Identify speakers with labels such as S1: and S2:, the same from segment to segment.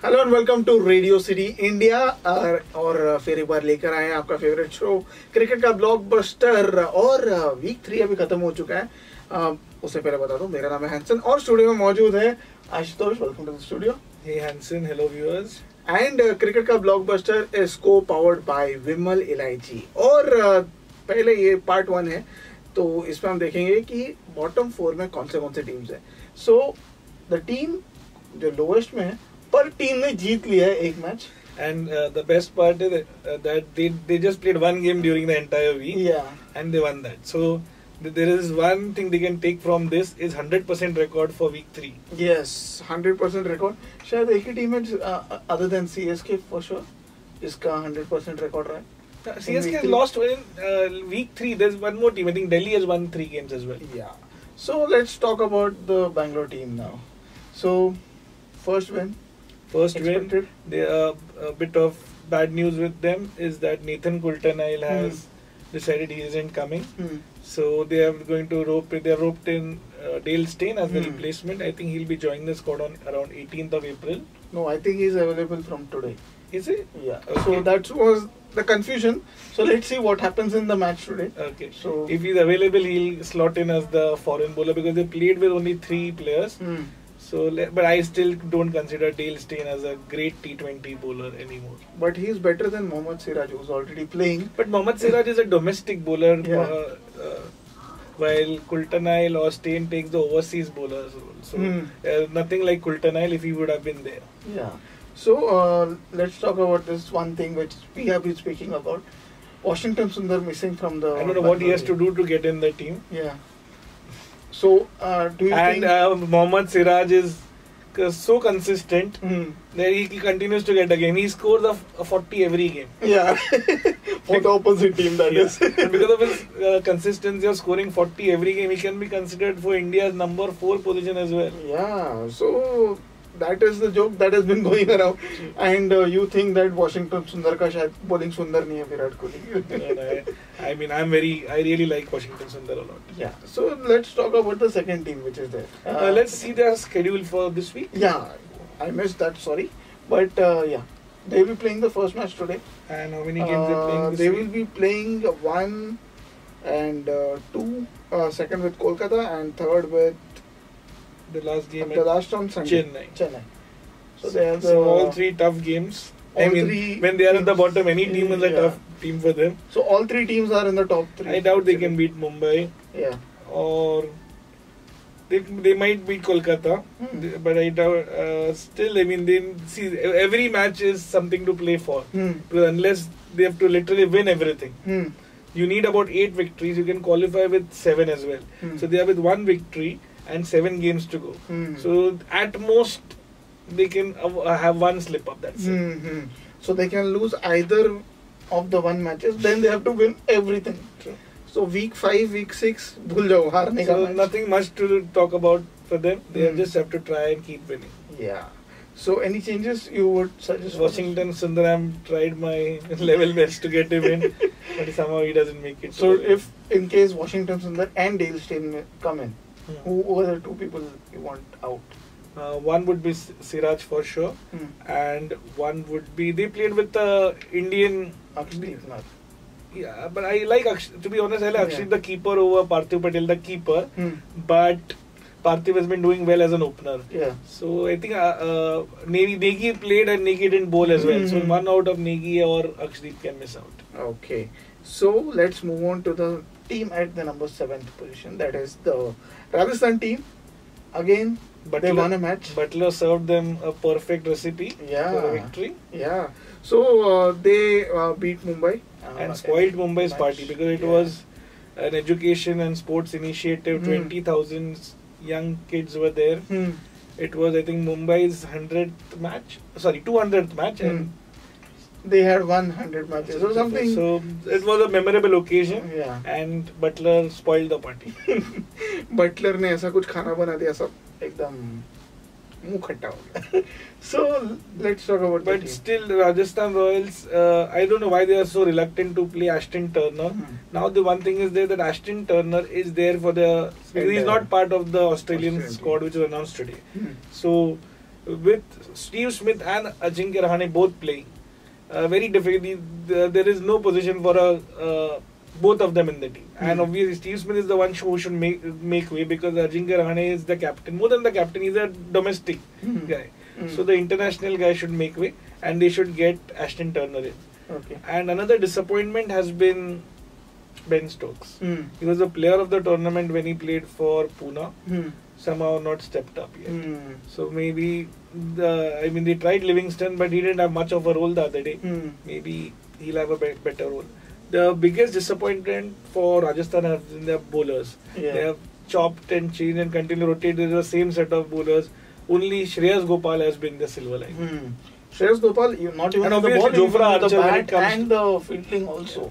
S1: Hello and welcome to Radio City India और फिर एक बार लेकर आए हैं आपका फेवरेट शो क्रिकेट का ब्लॉकबस्टर। और वीक 3 अभी खत्म हो चुका है। उससे पहले बता दूं मेरा नाम है हैंसन और स्टूडियो में मौजूद है Ashutosh. Welcome to the studio.
S2: Hey Hanson, hello viewers.
S1: And cricket का blockbuster is co powered by Vimal Elaichi. और पहले ये पार्ट 1 है, तो इसमें हम देखेंगे कि बॉटम 4 में कौन से टीम्स है। सो द टीम जो लोएस्ट में है, पर टीम ने जीत लिया है एक match.
S2: And the best part is that they just played one game during the entire week.
S1: Yeah.
S2: And they won that. So there is one thing they can take from this is 100% record for week 3.
S1: Yes, 100% record. शायद एक ही team है other than CSK for sure इसका 100% record रहा है।
S2: CSK has lost in week 3. There's one more team. I think Delhi has won 3 games as well.
S1: Yeah. So let's talk about the Bangalore team now. So first win.
S2: Expected. A bit of bad news with them is that Nathan Coulter-Nile has decided he isn't coming. So they are going to roped in Dale Steyn as the replacement. I think he'll be joining the squad on around 18th of April.
S1: No, I think he's available from today.
S2: Is he?
S1: Yeah.
S2: Okay.
S1: So that was the confusion. So let's see what happens in the match today.
S2: Okay.
S1: So
S2: if he's available, he'll slot in as the foreign bowler because they played with only 3 players. So, but I still don't consider Dale Steyn as a great T20 bowler anymore.
S1: But he's better than Mohammad Siraj, who's already playing.
S2: But Mohammad Siraj is a domestic bowler, while Coulter-Nile or Steyn takes the overseas bowlers role. So nothing like Coulter-Nile if he would have been there.
S1: Yeah. So let's talk about this one thing which we have been speaking about. Washington Sundar missing from the.
S2: I don't know what he has to do to get in the team.
S1: Yeah. So do you think?
S2: And Mohammad Siraj is so consistent that he continues to get a game. He scores a 40 every game.
S1: Yeah. For the opposite team, that is.
S2: And because of his consistency of scoring 40 every game, he can be considered for India's number 4 position as well.
S1: Yeah. So that is the joke that has been going around. And you think that Washington Sundar का शायद bowling सुंदर नहीं है Virat Kohli.
S2: I mean, I really like Washington Sundar a lot.
S1: Yeah. So let's talk about the second team which is there.
S2: Let's see their schedule for this week.
S1: Yeah, I missed that. Sorry, but yeah, they will be playing the first match today.
S2: And how many games they're playing this
S1: They
S2: week?
S1: will be playing 1 and 2. Second with Kolkata and third with
S2: the last game
S1: the last on Sunday. Chennai. So they have
S2: all 3 tough games. I mean, when they are at the bottom, any team is a tough team for them.
S1: So all 3 teams are in the top 3.
S2: I doubt they can beat Mumbai.
S1: Yeah.
S2: Or they might beat Kolkata. But I doubt. Still, I mean, every match is something to play for. Because unless they have to literally win everything. You need about 8 victories. You can qualify with 7 as well. So they are with 1 victory and 7 games to go. So at most they can have 1 slip up. That's it.
S1: So they can lose either of the 1 matches. Then they have to win everything.
S2: True.
S1: So week 5, week 6, भूल जाओ हारने का match.
S2: Nothing much to talk about for them. They just have to try and keep winning.
S1: Yeah. So any changes you would suggest?
S2: Washington Sundaram tried my level best to get him in, but somehow he doesn't make it.
S1: So if in case Washington Sundar and Dale Steyn come in, who are the 2 people you want out?
S2: One would be Siraj for sure, and one would be they played with the Indian
S1: Akshdeep.
S2: Yeah, but I like to be honest, I like Akshdeep the keeper over Parthiv Patel the keeper, but Parthiv has been doing well as an opener.
S1: Yeah.
S2: So I think Negi played and Negi didn't bowl as well. So one out of Negi or Akshdeep can miss out.
S1: Okay. So let's move on to the team at the number 7th position. That is the Rajasthan team. Again, they won a match.
S2: Butler served them a perfect recipe for a victory.
S1: Yeah. So they beat Mumbai.
S2: And spoiled Mumbai's party because it was an education and sports initiative. 20,000 young kids were there. It was, I think, Mumbai's 200th match, and
S1: they had 100 matches or something.
S2: So it was a memorable occasion.
S1: Yeah.
S2: And Butler spoiled the party.
S1: Butler ने ऐसा कुछ खाना बना दिया सब एकदम मुंह खट्टा हो गया. So let's talk about.
S2: But still, Rajasthan Royals. I don't know why they are so reluctant to play Ashton Turner. Now the one thing is there that Ashton Turner is there for the. He's not part of the Australian squad which was announced today. So with Steve Smith and Ajinkya Rahane both playing, very difficult. There is no position for both of them in the team. And obviously Steve Smith is the one who should make way, because Ajinkya Rahane is the captain. More than the captain, he's a domestic guy. So the international guy should make way, and they should get Ashton Turner in.
S1: Okay.
S2: And another disappointment has been Ben Stokes. He was the player of the tournament when he played for Pune. Somehow not stepped up yet. So maybe they tried Livingston, but he didn't have much of a role the other day. Maybe he'll have a better role. The biggest disappointment for Rajasthan has been their bowlers.
S1: Yeah.
S2: They have chopped and changed and continually rotated the same set of bowlers. Only Shreyas Gopal has been the silver line.
S1: Shreyas Gopal, not even
S2: and
S1: the ball,
S2: Jofra
S1: even the
S2: Archer
S1: bat and the fielding also. Yeah.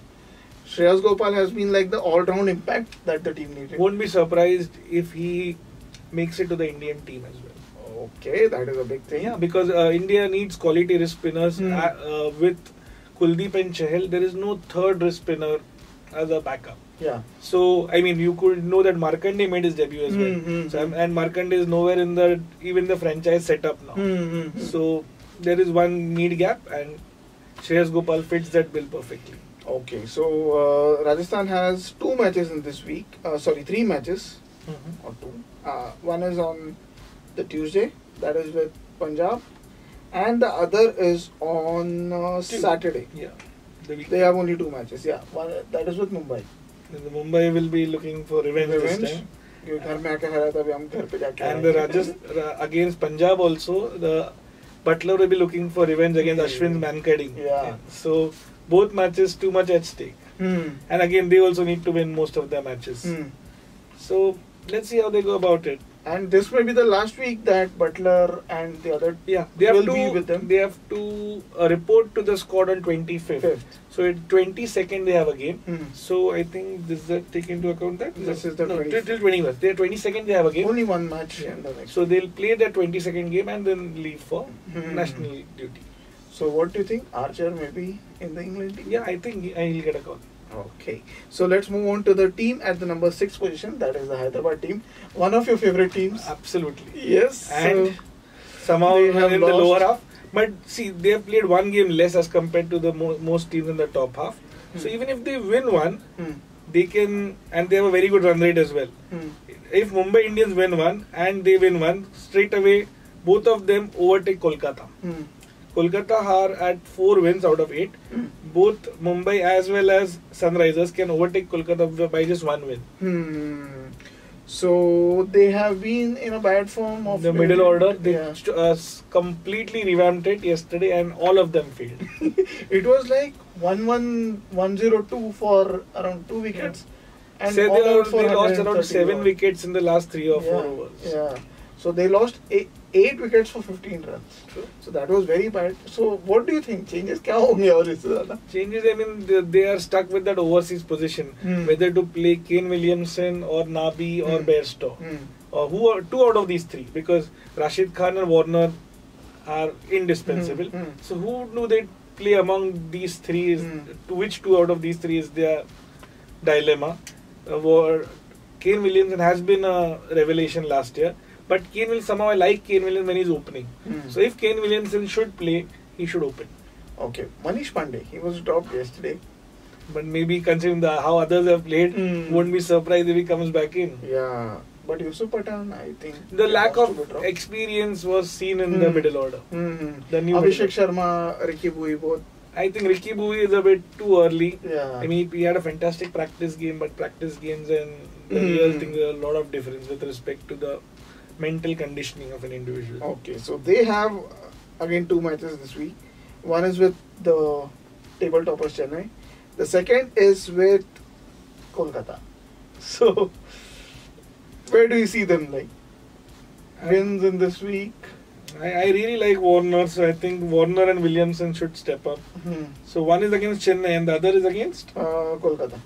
S1: Shreyas Gopal has been like the all-round impact that the team needed.
S2: Won't be surprised if he makes it to the Indian team as well.
S1: Okay, that is a big thing.
S2: Yeah, because India needs quality wrist spinners. With Kuldeep and Chahal, there is no third wrist spinner as a backup.
S1: Yeah.
S2: So, you could know that Markande made his debut as well. So, and Markande is nowhere in even the franchise setup now. So, there is one need gap, and Shreyas Gopal fits that bill perfectly.
S1: Okay, so Rajasthan has 2 matches in this week. 3 matches. Or 2. One is on the Tuesday, that is with Punjab, and the other is on Saturday.
S2: Yeah.
S1: They have only 2 matches. Yeah, one that is with Mumbai.
S2: And the Mumbai will be looking for revenge this time. And the against Punjab also, the Butler will be looking for revenge against Ashwin's mankading.
S1: Yeah.
S2: So both matches too much at stake. And again, they also need to win most of their matches. So let's see how they go about it.
S1: And this may be the last week that Butler and the other will be with them.
S2: They have to report to the squad on 25th. So at 22nd they have a game. So I think this is take into account that
S1: this is the
S2: till 21st. They 22nd they have a game.
S1: Only one match. In the next
S2: so they'll play their 22nd game and then leave for national duty.
S1: So what do you think? Archer may be in the England team?
S2: Yeah, I think he'll get a call.
S1: Okay, so let's move on to the team at the number 6 position. That is the Hyderabad team. One of your favorite teams.
S2: Absolutely.
S1: Yes.
S2: And somehow
S1: they have
S2: in
S1: lost.
S2: the lower half. But see, they have played one game less as compared to the most teams in the top half. So even if they win one, they can, and they have a very good run rate as well. If Mumbai Indians win one and they win one, straight away both of them overtake Kolkata. Kolkata are at 4 wins out of 8. Both Mumbai as well as Sunrisers can overtake Kolkata by just 1 win.
S1: So they have been in a bad form of
S2: the middle order. They completely revamped it yesterday, and all of them failed.
S1: It was like 1-1, 1-0-2 for around 2 wickets. And
S2: they lost around 7 wickets in the last 3 or 4 overs.
S1: Yeah. So they lost 8 wickets for 15 runs.
S2: True.
S1: So that was very bad. So what do you think? Changes kya honge aur isse zyada?
S2: Changes, they are stuck with that overseas position. Whether to play Kane Williamson or Nabi or Bairstow. Who are 2 out of these 3? Because Rashid Khan and Warner are indispensable. So who do they play among these 3? Which 2 out of these 3 is their dilemma? Kane Williamson has been a revelation last year. But I like Kane Williamson when he's opening. So if Kane Williamson should play, he should open.
S1: Okay. Manish Pandey, he was dropped yesterday.
S2: But maybe considering how others have played, won't be surprised if he comes back in.
S1: Yeah. But Yusuf Pathan, I think...
S2: The lack of experience was seen in the middle order. The new
S1: Abhishek Sharma, Ricky Bui both.
S2: I think Ricky Bui is a bit too early.
S1: Yeah.
S2: He had a fantastic practice game, but practice games and the real thing, there are a lot of difference with respect to the mental conditioning of an individual.
S1: Okay, so they have again 2 matches this week. One is with the table toppers Chennai. The second is with Kolkata. So where do you see them wins in this week?
S2: I really like Warner, so I think Warner and Williamson should step up. So one is against Chennai and the other is against
S1: Kolkata.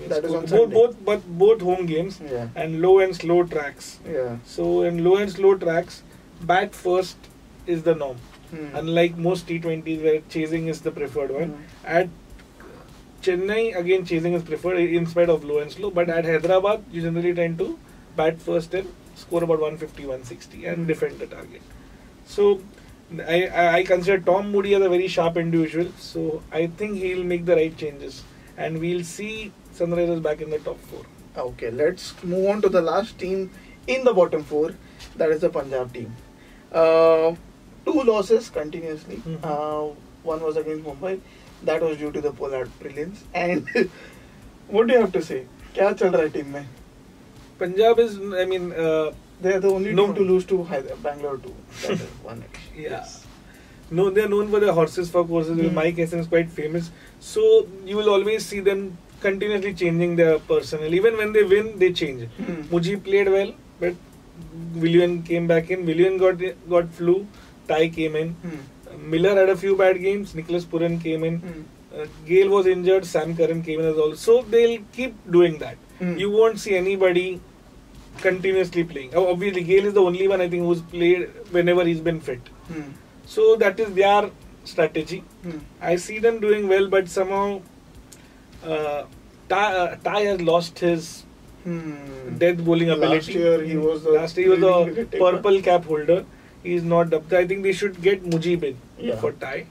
S1: That is on Sunday.
S2: Both home games and low and slow tracks.
S1: Yeah.
S2: So in low and slow tracks, bat first is the norm. Unlike most T20s where chasing is the preferred one. At Chennai, again chasing is preferred in spite of low and slow. But at Hyderabad, you generally tend to bat first and score about 150, 160 and defend the target. So I consider Tom Moody as a very sharp individual. So I think he'll make the right changes, and we'll see Sunrisers back in the top 4.
S1: Okay, let's move on to the last team in the bottom 4. That is the Punjab team. 2 losses continuously. One was against Mumbai. That was due to the Pollard brilliance. And what do you have to say? क्या चल रहा है team में?
S2: Punjab is, I mean,
S1: they are the only team to lose to Bangalore too. That is one.
S2: Yeah.
S1: Yes.
S2: No, they are known for their horses for courses. Mike Essen is quite famous. So you will always see them continuously changing their personnel. Even when they win, they change. Mujib played well, but Willian came back in. Willian got flu. Ty came in. Miller had a few bad games. Nicholas Puran came in. Gayle was injured. Sam Curran came in as well. So they'll keep doing that. You won't see anybody continuously playing. Obviously, Gayle is the only one I think who's played whenever he's been fit. So that is their strategy. I see them doing well, but somehow Ty has lost his death bowling ability.
S1: Last year he was
S2: the purple cap holder. He is not up there. I think they should get Mujib in for Ty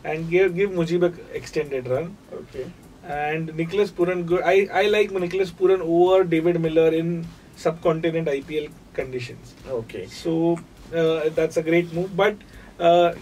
S2: and give Mujib an extended run.
S1: Okay.
S2: And Nicholas Puran, I like Nicholas Puran over David Miller in subcontinent IPL conditions.
S1: Okay.
S2: So that's a great move. But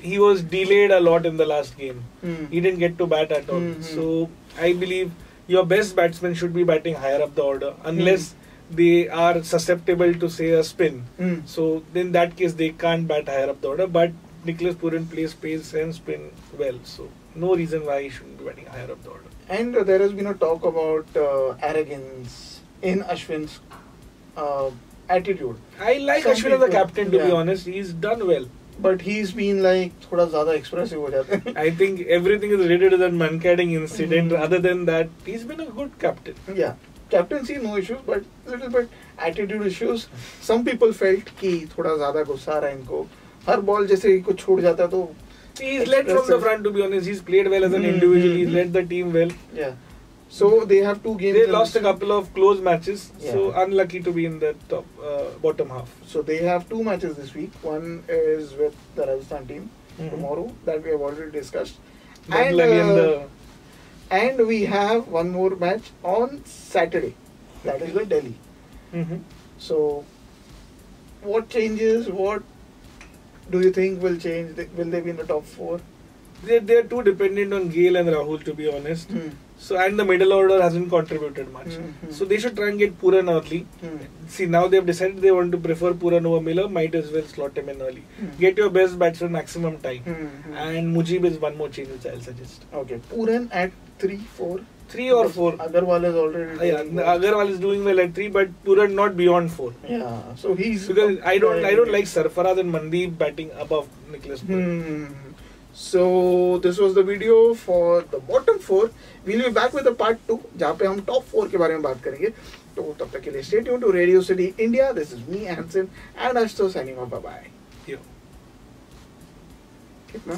S2: he was delayed a lot in the last game. He didn't get to bat at all. So I believe your best batsman should be batting higher up the order unless they are susceptible to say a spin. So in that case they can't bat higher up the order. But Nicholas Puran plays pace and spin well. So no reason why he shouldn't be batting higher up the order.
S1: And there has been a talk about arrogance in Ashwin's attitude.
S2: I like Ashwin as a captain, to be honest. He's done well.
S1: But he's been like थोड़ा ज़्यादा expressive हो जाते हैं.
S2: I think everything is related to that Mankading incident. Other than that, he's been a good captain.
S1: Yeah, captaincy no issues, but little bit attitude issues. Some people felt कि थोड़ा ज़्यादा गुस्सा आ रहा है इनको. हर बॉल जैसे कुछ छूट जाता तो.
S2: He's led from the front, to be honest. He's played well as an individual. He's led the team well.
S1: Yeah. So they have 2 games.
S2: They lost a couple of close matches, so unlucky to be in the top bottom half.
S1: So they have 2 matches this week. One is with the Rajasthan team tomorrow, that we have already discussed, and we have one more match on Saturday. That is with Delhi. So what changes? What do you think will change? Will they be in the top 4?
S2: They're too dependent on Gayle and Rahul, to be honest. So and the middle order hasn't contributed much. So they should try and get Puran early. See, now they've decided they want to prefer Puran over Miller. Might as well slot him in early. Get your best batsman maximum time. And Mujib is one more change which I'll suggest.
S1: Okay, Puran at 3, 4.
S2: 3 or 4.
S1: Agarwal is already.
S2: Agarwal is doing well at 3, but Puran not beyond 4.
S1: Yeah, so he's
S2: because I don't like Sarfaraz and Mandeep batting above Nicholas Puran.
S1: So this was the video for the bottom 4. We'll be back with the part 2 जहाँ पे हम top 4 के बारे में बात करेंगे. तो तब तक के लिए stay tuned to Radio City India. This is me, Hansen, and Ashutosh signing off. Bye bye.
S2: Yeah.
S1: कितना?